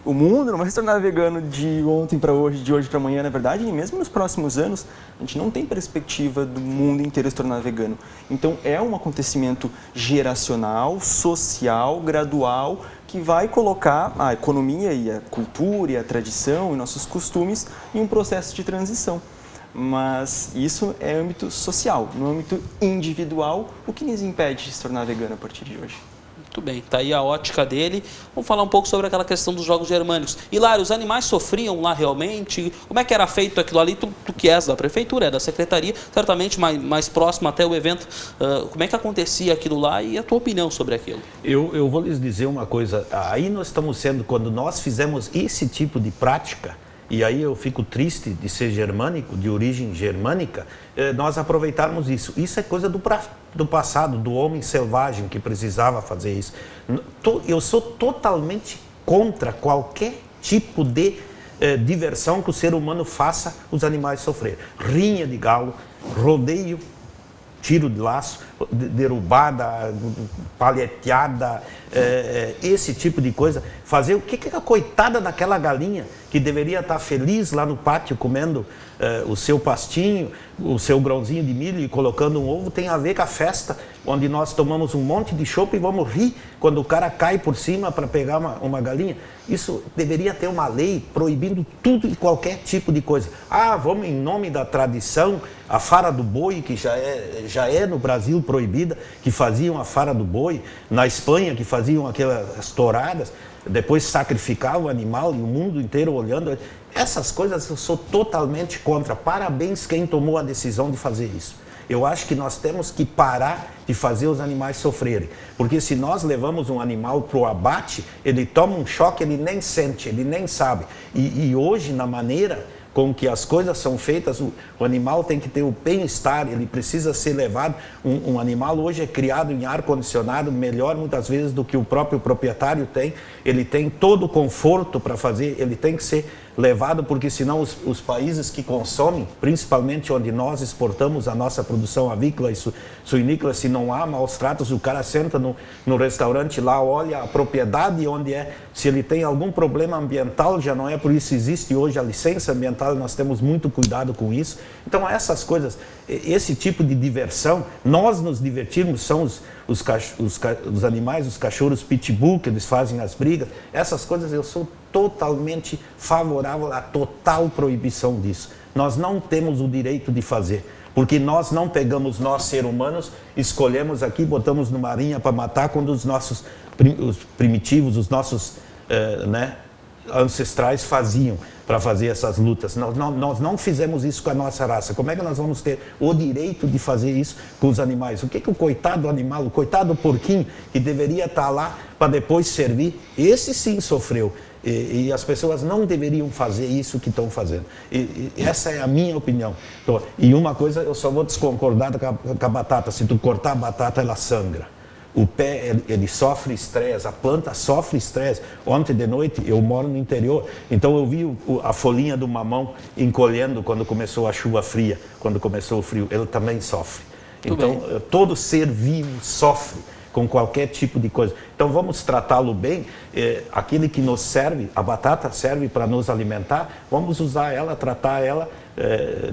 o mundo não vai se tornar vegano de ontem para hoje, de hoje para amanhã, na verdade, e mesmo nos próximos anos, a gente não tem perspectiva do mundo inteiro se tornar vegano. Então, é um acontecimento geracional, social, gradual, que vai colocar a economia e a cultura e a tradição e nossos costumes em um processo de transição. Mas isso é âmbito social, no âmbito individual, o que nos impede de se tornar vegano a partir de hoje? Muito bem, está aí a ótica dele. Vamos falar um pouco sobre aquela questão dos jogos germânicos. Hilário, os animais sofriam lá realmente? Como é que era feito aquilo ali? Tu que és da prefeitura, é da secretaria, certamente mais próximo até o evento. Como é que acontecia aquilo lá e a tua opinião sobre aquilo? Eu vou lhes dizer uma coisa. Aí nós estamos sendo, quando nós fizemos esse tipo de prática, e aí eu fico triste de ser germânico, de origem germânica, nós aproveitarmos isso. Isso é coisa do passado, do homem selvagem que precisava fazer isso. Eu sou totalmente contra qualquer tipo de diversão que o ser humano faça os animais sofrer. Rinha de galo, rodeio, tiro de laço, derrubada, paleteada, esse tipo de coisa. Fazer o que a coitada daquela galinha que deveria estar feliz lá no pátio comendo o seu pastinho, o seu grãozinho de milho e colocando um ovo, tem a ver com a festa onde nós tomamos um monte de chopp e vamos rir quando o cara cai por cima para pegar uma galinha. Isso deveria ter uma lei proibindo tudo e qualquer tipo de coisa. Vamos em nome da tradição, a fara do boi, que já é no Brasil proibida, que faziam a fara do boi, na Espanha que faziam aquelas touradas, depois sacrificavam o animal e o mundo inteiro olhando. Essas coisas eu sou totalmente contra. Parabéns quem tomou a decisão de fazer isso. Eu acho que nós temos que parar de fazer os animais sofrerem. Porque se nós levamos um animal para o abate, ele toma um choque, ele nem sente, ele nem sabe. E hoje, na maneira com que as coisas são feitas, o animal tem que ter o bem-estar, ele precisa ser levado. Um animal hoje é criado em ar-condicionado, melhor muitas vezes do que o próprio proprietário tem. Ele tem todo o conforto para fazer, ele tem que ser levado, porque senão os países que consomem, principalmente onde nós exportamos a nossa produção avícola e suinícola, se não há maus tratos, o cara senta no restaurante lá, olha a propriedade onde é, se ele tem algum problema ambiental, já não é por isso existe hoje a licença ambiental, nós temos muito cuidado com isso. Então essas coisas, esse tipo de diversão, nós nos divertirmos, são os animais, os cachorros pitbull, que eles fazem as brigas, essas coisas eu sou totalmente favorável à total proibição disso. Nós não temos o direito de fazer, porque nós não pegamos nós, seres humanos, escolhemos aqui, botamos numa rinha para matar, quando os nossos os primitivos, os nossos ancestrais faziam para fazer essas lutas. Nós não fizemos isso com a nossa raça. Como é que nós vamos ter o direito de fazer isso com os animais? O que o coitado animal, o coitado porquinho, que deveria estar lá para depois servir, esse sim sofreu. E as pessoas não deveriam fazer isso que estão fazendo. E essa é a minha opinião. E uma coisa, eu só vou desconcordar com a batata. Se tu cortar a batata, ela sangra. O pé, ele sofre estresse, a planta sofre estresse. Ontem de noite, eu moro no interior, então eu vi a folhinha do mamão encolhendo quando começou a chuva fria, quando começou o frio. Ele também sofre. Então, todo ser vivo sofre com qualquer tipo de coisa. Então vamos tratá-lo bem, aquele que nos serve, a batata serve para nos alimentar, vamos usar ela, tratar ela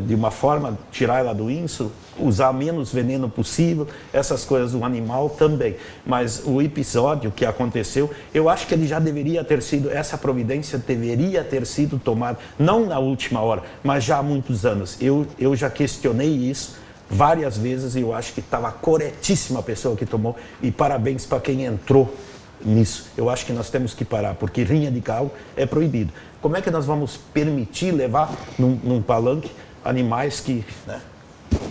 de uma forma, tirar ela do inso, usar menos veneno possível, essas coisas, o animal também. Mas o episódio que aconteceu, eu acho que ele já deveria ter sido, essa providência deveria ter sido tomada, não na última hora, mas já há muitos anos. Eu já questionei isso várias vezes e eu acho que estava corretíssima a pessoa que tomou, e parabéns para quem entrou nisso. Eu acho que nós temos que parar, porque rinha de galo é proibido. Como é que nós vamos permitir levar num palanque animais que...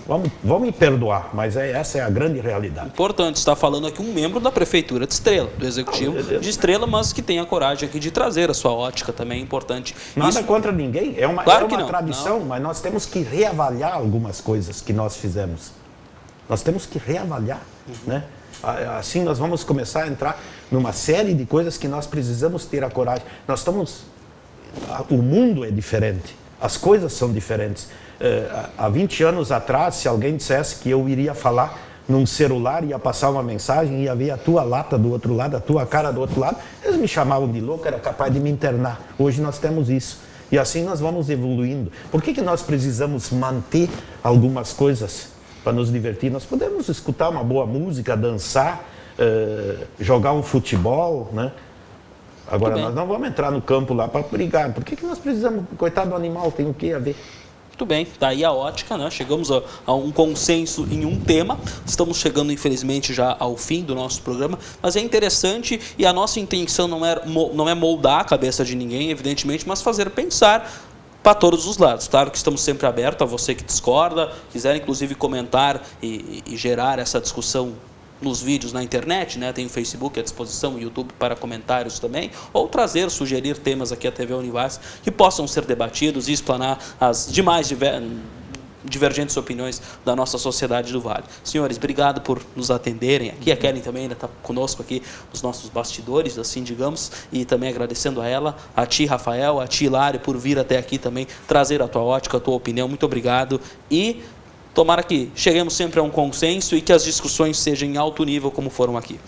Vamos me perdoar, mas essa é a grande realidade. Importante, está falando aqui um membro da Prefeitura de Estrela, do Executivo de Estrela, mas que tem a coragem aqui de trazer a sua ótica também, é importante. Nada contra ninguém, é uma tradição, mas nós temos que reavaliar algumas coisas que nós fizemos. Nós temos que reavaliar, né? Assim nós vamos começar a entrar numa série de coisas que nós precisamos ter a coragem. O mundo é diferente, as coisas são diferentes. Há 20 anos atrás, se alguém dissesse que eu iria falar num celular, ia passar uma mensagem, ia ver a tua lata do outro lado, a tua cara do outro lado, eles me chamavam de louco, era capaz de me internar. Hoje nós temos isso. E assim nós vamos evoluindo. Por que nós precisamos manter algumas coisas para nos divertir? Nós podemos escutar uma boa música, dançar, jogar um futebol, né? Agora nós não vamos entrar no campo lá para brigar. Por que nós precisamos? Coitado do animal, tem o que a ver? Muito bem, daí a ótica, né? Chegamos a um consenso em um tema, estamos chegando infelizmente já ao fim do nosso programa, mas é interessante e a nossa intenção não é moldar a cabeça de ninguém, evidentemente, mas fazer pensar para todos os lados. Claro que estamos sempre abertos a você que discorda, quiser inclusive comentar e gerar essa discussão nos vídeos na internet, né? Tem o Facebook à disposição, o YouTube para comentários também, ou trazer, sugerir temas aqui à TV Univates que possam ser debatidos e explanar as demais divergentes opiniões da nossa sociedade do Vale. Senhores, obrigado por nos atenderem aqui. A Kellen também ainda está conosco aqui nos nossos bastidores, assim digamos, e também agradecendo a ela, a ti, Rafael, a ti, Hilário, por vir até aqui também, trazer a tua ótica, a tua opinião. Muito obrigado e tomara que cheguemos sempre a um consenso e que as discussões sejam em alto nível como foram aqui.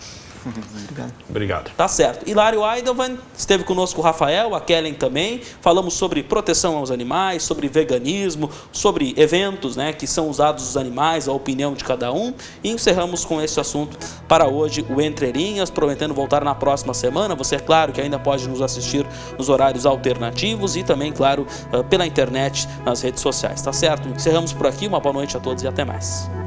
Obrigado. Obrigado. Tá certo. Hilário Eidelman, esteve conosco o Rafael, a Kellen também. Falamos sobre proteção aos animais, sobre veganismo, sobre eventos, né, que são usados os animais, a opinião de cada um. E encerramos com esse assunto para hoje, o Entre Linhas, prometendo voltar na próxima semana. Você, é claro, que ainda pode nos assistir nos horários alternativos e também, claro, pela internet, nas redes sociais. Tá certo? Encerramos por aqui. Uma boa noite a todos e até mais.